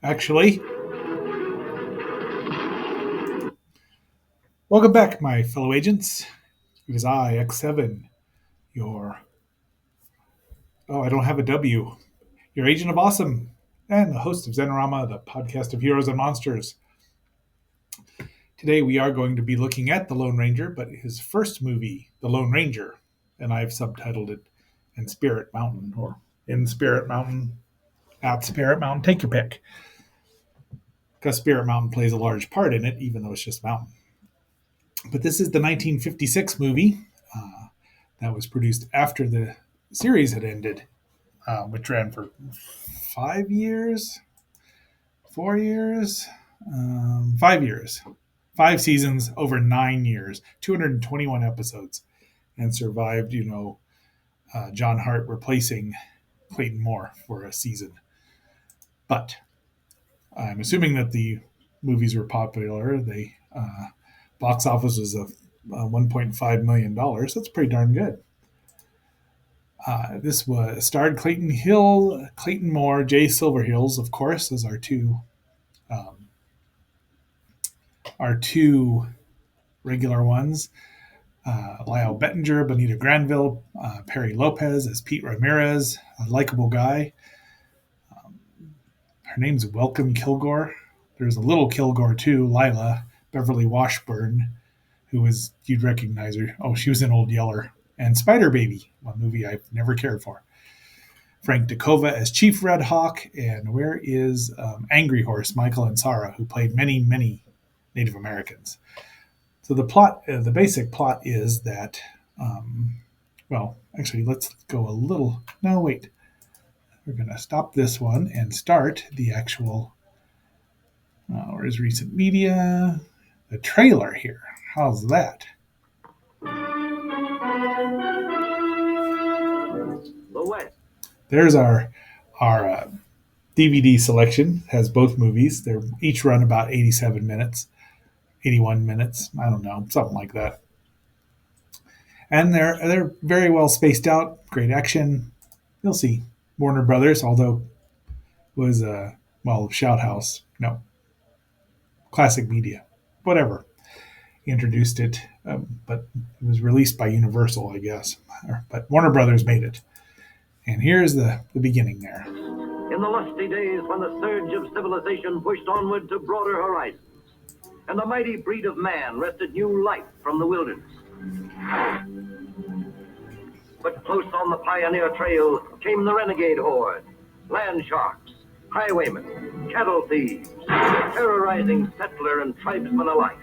Actually, welcome back, my fellow agents. It is I, X7, your. Oh, I don't have a W. Your agent of awesome, and the host of Zenorama, the podcast of heroes and monsters. Today we are going to be looking at The Lone Ranger, but his first movie, The Lone Ranger, and I've subtitled it In Spirit Mountain, or In Spirit Mountain, At Spirit Mountain, take your pick. Because Spirit Mountain plays a large part in it, even though it's just mountain. But this is the 1956 movie that was produced after the series had ended, which ran for 5 years, 4 years, 5 years, 5 seasons over 9 years, 221 episodes, and survived, John Hart replacing Clayton Moore for a season. But I'm assuming that the movies were popular. They box office was of $1.5 million. That's pretty darn good. This was starred Clayton Moore, Jay Silverheels, of course, as um, our two regular ones. Lyle Bettinger, Bonita Granville, Perry Lopez as Pete Ramirez, a likable guy. Her name's Welcome Kilgore. There's a little Kilgore too, Lila Beverly Washburn, who was, you'd recognize her. Oh, she was in Old Yeller and Spider Baby, one movie I've never cared for. Frank Dakova as Chief Red Hawk, and where is Angry Horse, Michael Ansara, who played many, many Native Americans. So the basic plot is that, actually, let's go a little. No, wait. We're going to stop this one and start the actual. Where's recent media? The trailer here. How's that? The West. There's our DVD selection. Has both movies. They're each run about 87 minutes, 81 minutes. I don't know, something like that. And they're very well spaced out. Great action. You'll see. Warner Brothers, although was Shout House. No, Classic Media, whatever. He introduced it, but it was released by Universal, I guess. But Warner Brothers made it. And here's the beginning there. In the lusty days when the surge of civilization pushed onward to broader horizons, and the mighty breed of man wrested new life from the wilderness. But close on the pioneer trail came the renegade horde, land sharks, highwaymen, cattle thieves, terrorizing settler and tribesmen alike.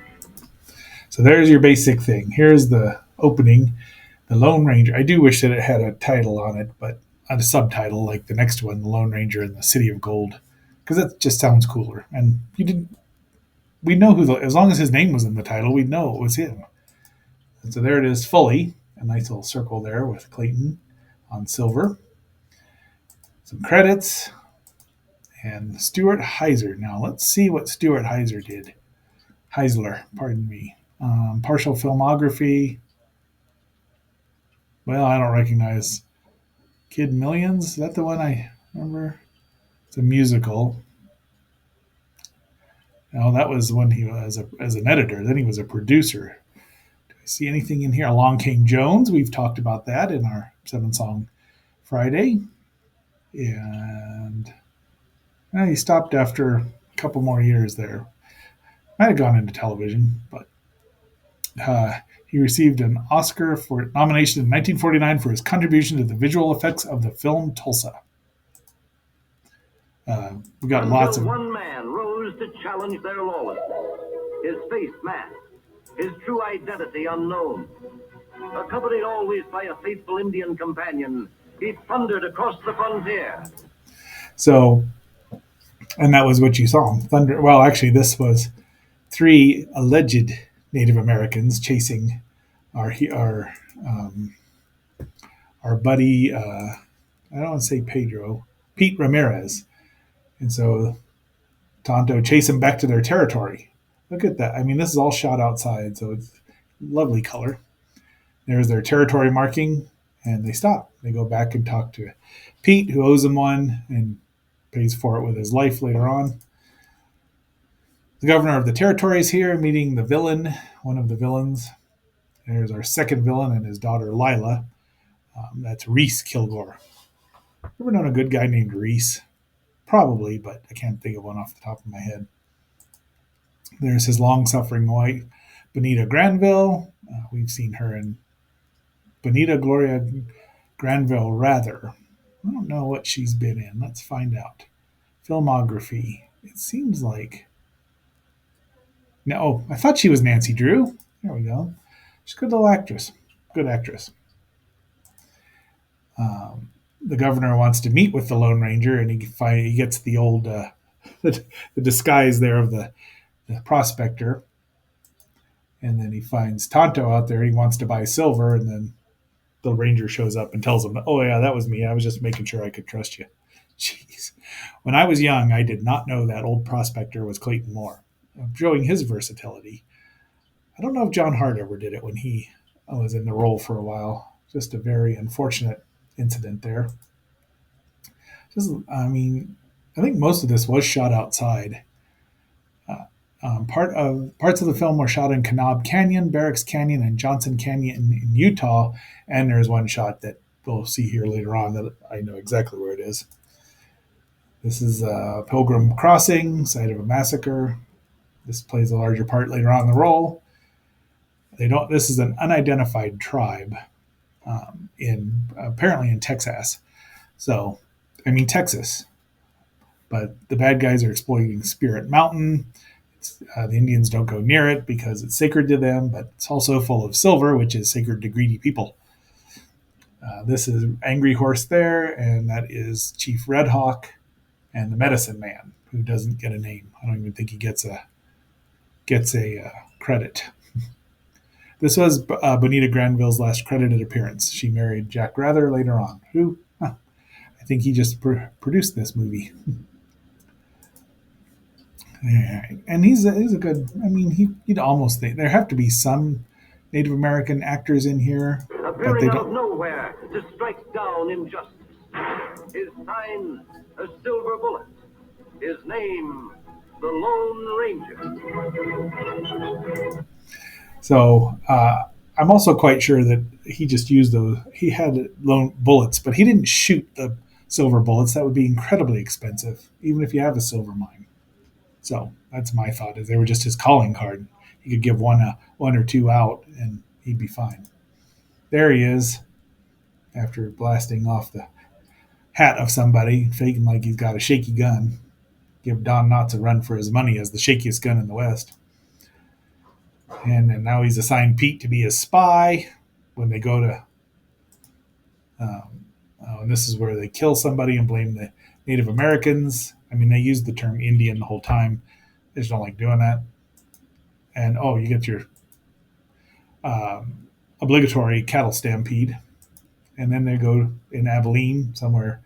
So there's your basic thing. Here's the opening, The Lone Ranger. I do wish that it had a title on it, but a subtitle like the next one, The Lone Ranger and the City of Gold, because that just sounds cooler. And we know as long as his name was in the title, we'd know it was him. And so there it is fully, a nice little circle there with Clayton on silver. Some credits, and Stuart Heiser. Now let's see what Stuart Heiser did. Heisler, pardon me. Partial filmography. Well, I don't recognize Kid Millions. Is that the one I remember? It's a musical. No, that was when he was as an editor. Then he was a producer. Do I see anything in here? Along Came Jones. We've talked about that in our 7-Song Friday. And he stopped after a couple more years there. Might have gone into television, but he received an Oscar for nomination in 1949 for his contribution to the visual effects of the film Tulsa. We got lots of. One man rose to challenge their lawlessness. His face masked, his true identity unknown. Accompanied always by a faithful Indian companion, he thundered across the frontier. So, and that was what you saw. Thunder. Well, actually, this was 3 alleged Native Americans chasing our buddy. I don't want to say Pedro, Pete Ramirez, and so Tonto chase them back to their territory. Look at that. I mean, this is all shot outside, so it's lovely color. There's their territory marking, and they stop. They go back and talk to Pete, who owes him one and pays for it with his life later on. The governor of the territory is here, meeting the villain, one of the villains. There's our second villain and his daughter Lila. That's Reese Kilgore. Ever known a good guy named Reese? Probably, but I can't think of one off the top of my head. There's his long suffering wife, Benita Granville. We've seen her in Benita Gloria Granville, rather. I don't know what she's been in. Let's find out. Filmography. It seems like. No, oh, I thought she was Nancy Drew. There we go. She's a good little actress. Good actress. The governor wants to meet with the Lone Ranger, and he gets the old the disguise there of the prospector, and then he finds Tonto out there. He wants to buy silver, and then the ranger shows up and tells him, "Oh yeah, that was me. I was just making sure I could trust you." Jeez, when I was young, I did not know that old prospector was Clayton Moore, showing his versatility. I don't know if John Hart ever did it when he was in the role for a while. Just a very unfortunate incident there. Just, I mean, I think most of this was shot outside. Parts of the film were shot in Kanab Canyon, Barracks Canyon, and Johnson Canyon in Utah. And there's one shot that we'll see here later on that I know exactly where it is. This is Pilgrim Crossing, site of a massacre. This plays a larger part later on in the role. They don't. This is an unidentified tribe in apparently in Texas. So, I mean Texas. But the bad guys are exploiting Spirit Mountain. The Indians don't go near it because it's sacred to them, but it's also full of silver, which is sacred to greedy people. This is Angry Horse there, and that is Chief Red Hawk and the Medicine Man, who doesn't get a name. I don't even think he gets a credit. This was Bonita Granville's last credited appearance. She married Jack Rather later on, who I think he just produced this movie. Yeah, and he's a good. I mean, you'd almost think there have to be some Native American actors in here, but Appearing they out of don't. nowhere to strike down injustice. His sign, a silver bullet. His name, the Lone Ranger. So I'm also quite sure that he just used those. He had lone bullets, but he didn't shoot the silver bullets. That would be incredibly expensive, even if you have a silver mine. So that's my thought. Is they were just his calling card. He could give one or two out, and he'd be fine. There he is, after blasting off the hat of somebody, faking like he's got a shaky gun. Give Don Knotts a run for his money as the shakiest gun in the West. And now he's assigned Pete to be his spy when they go to. And this is where they kill somebody and blame the Native Americans. I mean, they use the term Indian the whole time. They just don't like doing that. And you get your obligatory cattle stampede. And then they go in Abilene, somewhere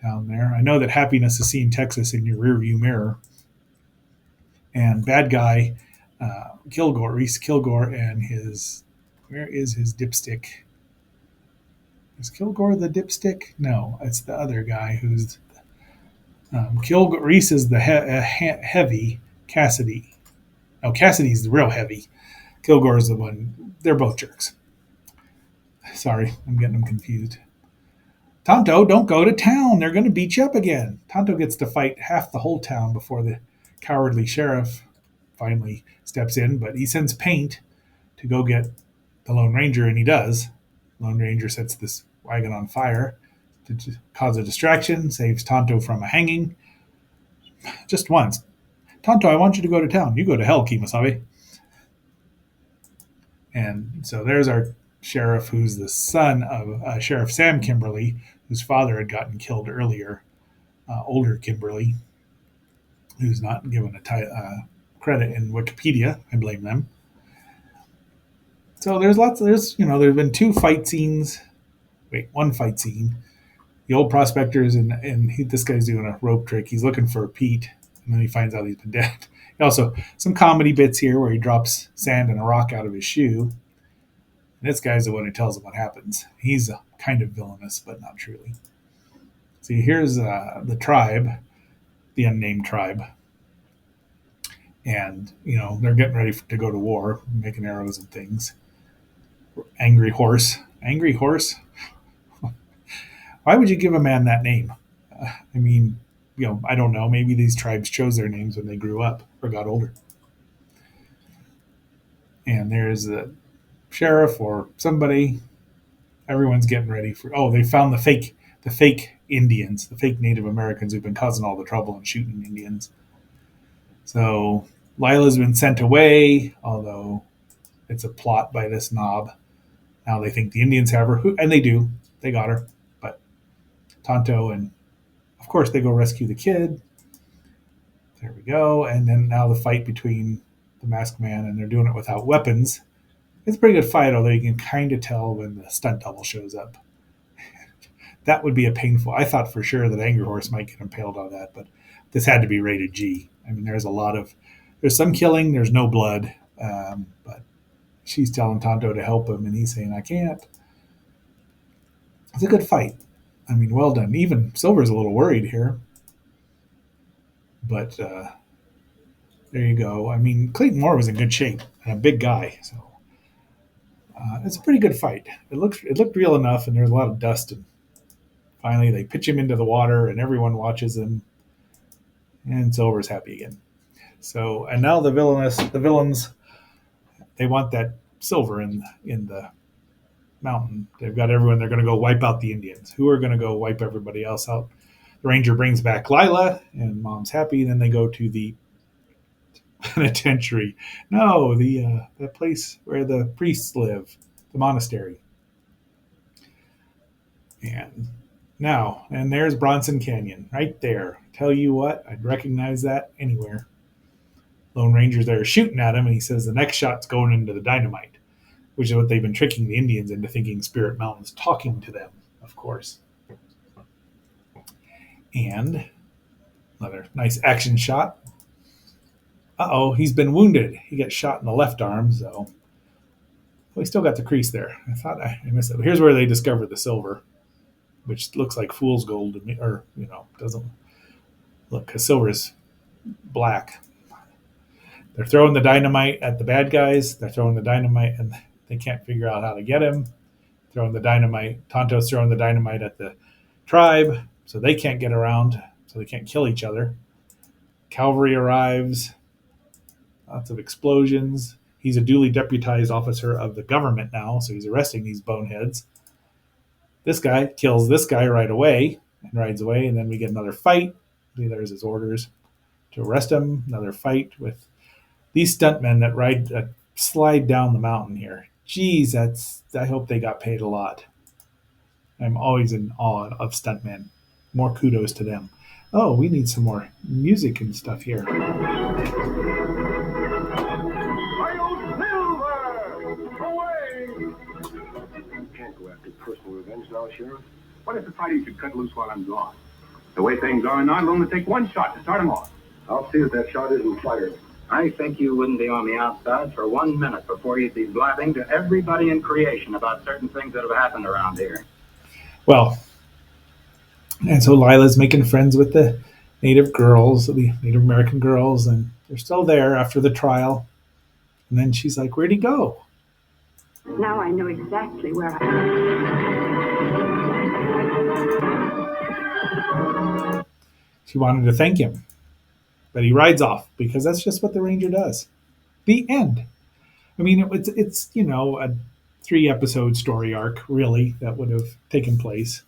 down there. I know that Happiness is seeing Texas in your rearview mirror. And bad guy Reese Kilgore, and where is his dipstick? Is Kilgore the dipstick? No, it's the other guy who's Kilgore. Reese is the heavy. Cassidy. No, Cassidy's the real heavy. Kilgore is the one. They're both jerks. Sorry, I'm getting them confused. Tonto, don't go to town. They're going to beat you up again. Tonto gets to fight half the whole town before the cowardly sheriff finally steps in, but he sends Paint to go get the Lone Ranger, and he does. Lone Ranger sets this wagon on fire to cause a distraction, saves Tonto from a hanging. Just once. Tonto, I want you to go to town. You go to hell, Kimasabi. And so there's our sheriff, who's the son of Sheriff Sam Kimberly, whose father had gotten killed earlier. Older Kimberly, who's not given a credit in Wikipedia. I blame them. So there's been two fight scenes. Wait, one fight scene. The old prospectors and this guy's doing a rope trick. He's looking for Pete, and then he finds out he's been dead. Also, some comedy bits here where he drops sand and a rock out of his shoe. And this guy's the one who tells him what happens. He's kind of villainous, but not truly. See, here's the tribe, the unnamed tribe, and they're getting ready to go to war, making arrows and things. Angry horse, angry horse. Why would you give a man that name? I mean, I don't know. Maybe these tribes chose their names when they grew up or got older. And there's the sheriff or somebody. Everyone's getting ready for. Oh, they found the fake Indians, the fake Native Americans who've been causing all the trouble and shooting Indians. So Lila's been sent away, although it's a plot by this knob. Now they think the Indians have her, and they do. They got her. But Tonto and, of course, they go rescue the kid. There we go. And then now the fight between the masked man, and they're doing it without weapons. It's a pretty good fight, although you can kind of tell when the stunt double shows up. That would be a painful. I thought for sure that Angry Horse might get impaled on that, but this had to be rated G. I mean, there's some killing, there's no blood, but she's telling Tonto to help him, and he's saying, I can't. It's a good fight. I mean, well done. Even Silver's a little worried here, but there you go. I mean, Clayton Moore was in good shape and a big guy, so it's a pretty good fight. It looked real enough, and there's a lot of dust. And finally, they pitch him into the water, and everyone watches him, and Silver's happy again. So, and now the villains, they want that Silver in the mountain. They've got everyone. They're going to go wipe out the Indians. Who are going to go wipe everybody else out? The ranger brings back Lila, and Mom's happy. Then they go to the penitentiary. No, the place where the priests live, the monastery. And there's Bronson Canyon right there. Tell you what, I'd recognize that anywhere. Lone Ranger's there shooting at him, and he says the next shot's going into the dynamite, which is what they've been tricking the Indians into thinking Spirit Mountain's talking to them, of course. And another nice action shot. Uh-oh, he's been wounded. He gets shot in the left arm, so we still got the crease there. I thought I missed it. But here's where they discover the silver, which looks like fool's gold to me, or doesn't look, because silver is black. They're throwing the dynamite at the bad guys. They're throwing the dynamite, and they can't figure out how to get him. Throwing the dynamite. Tonto's throwing the dynamite at the tribe, so they can't get around, so they can't kill each other. Cavalry arrives. Lots of explosions. He's a duly deputized officer of the government now, so he's arresting these boneheads. This guy kills this guy right away and rides away, and then we get another fight. There's his orders to arrest him. Another fight with these stuntmen that slide down the mountain here. Geez, I hope they got paid a lot. I'm always in awe of stuntmen. More kudos to them. Oh, we need some more music and stuff here. Can't go after personal revenge now, Sheriff. What if the fighting should cut loose while I'm gone? The way things are now, it'll only take one shot to start them off. I'll see that shot isn't fired. I think you wouldn't be on the outside for 1 minute before you'd be blabbing to everybody in creation about certain things that have happened around here. Well, and so Lila's making friends with the Native girls, the Native American girls, and they're still there after the trial. And then she's like, where'd he go? Now I know exactly where I am. She wanted to thank him, but he rides off because that's just what the ranger does. The end. I mean, it's a 3-episode story arc, really, that would have taken place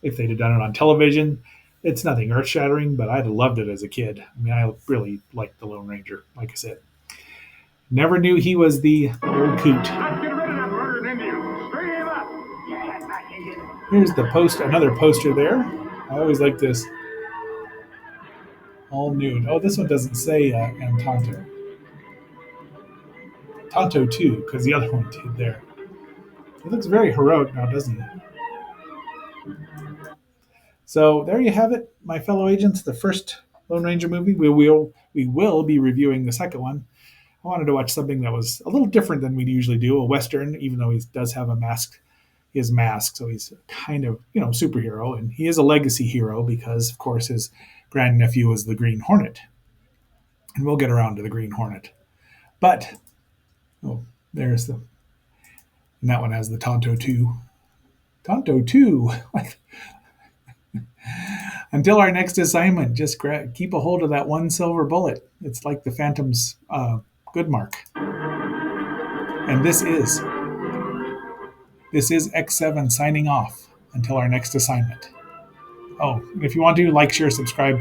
if they'd have done it on television. It's nothing earth-shattering, but I'd have loved it as a kid. I mean, I really liked the Lone Ranger, like I said. Never knew he was the old coot. Let's get rid of that murdered Indian. String him up. Here's another poster there. I always like this. All nude. Oh, this one doesn't say and Tonto. Tonto too, because the other one did there. He looks very heroic now, doesn't he? So there you have it, my fellow agents. The first Lone Ranger movie. We will be reviewing the second one. I wanted to watch something that was a little different than we usually do, a Western, even though he does have a mask. he is masked, so he's kind of, superhero, and he is a legacy hero because, of course, his grandnephew is the Green Hornet, and we'll get around to the Green Hornet. But oh, there's the, and that one has the Tonto 2. Tonto 2. Like, until our next assignment, just keep a hold of that one silver bullet. It's like the Phantom's good mark. And this is X7 signing off until our next assignment. Oh, if you want to, like, share, subscribe,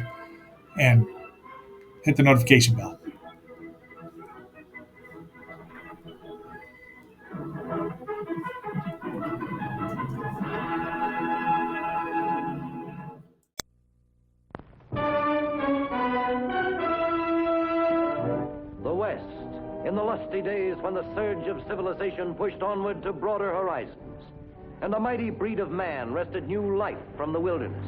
and hit the notification bell. The West, in the lusty days when the surge of civilization pushed onward to broader horizons, and a mighty breed of man wrested new life from the wilderness.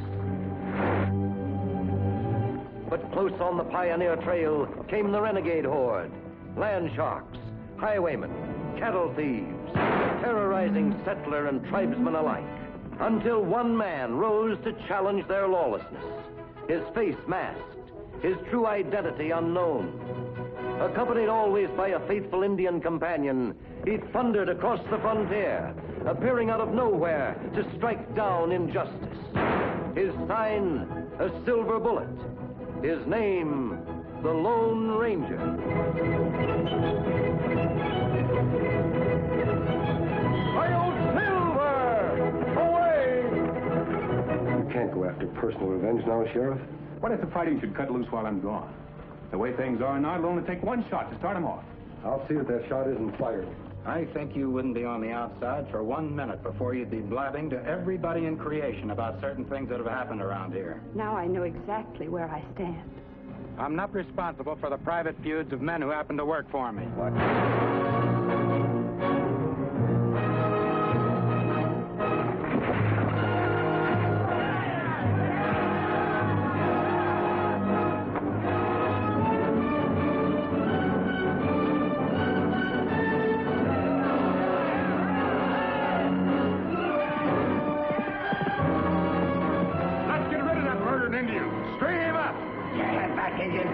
But close on the pioneer trail came the renegade horde, land sharks, highwaymen, cattle thieves, terrorizing settler and tribesman alike, until one man rose to challenge their lawlessness, his face masked, his true identity unknown. Accompanied always by a faithful Indian companion, he thundered across the frontier, appearing out of nowhere to strike down injustice. His sign, a silver bullet. His name, the Lone Ranger. Hail Silver! Away! You can't go after personal revenge now, Sheriff. What if the fighting should cut loose while I'm gone? The way things are now, it'll only take one shot to start them off. I'll see that shot isn't fired. I think you wouldn't be on the outside for 1 minute before you'd be blabbing to everybody in creation about certain things that have happened around here. Now I know exactly where I stand. I'm not responsible for the private feuds of men who happen to work for me. What? Let's get rid of that murdered Indian. String him up! Get back, Indian!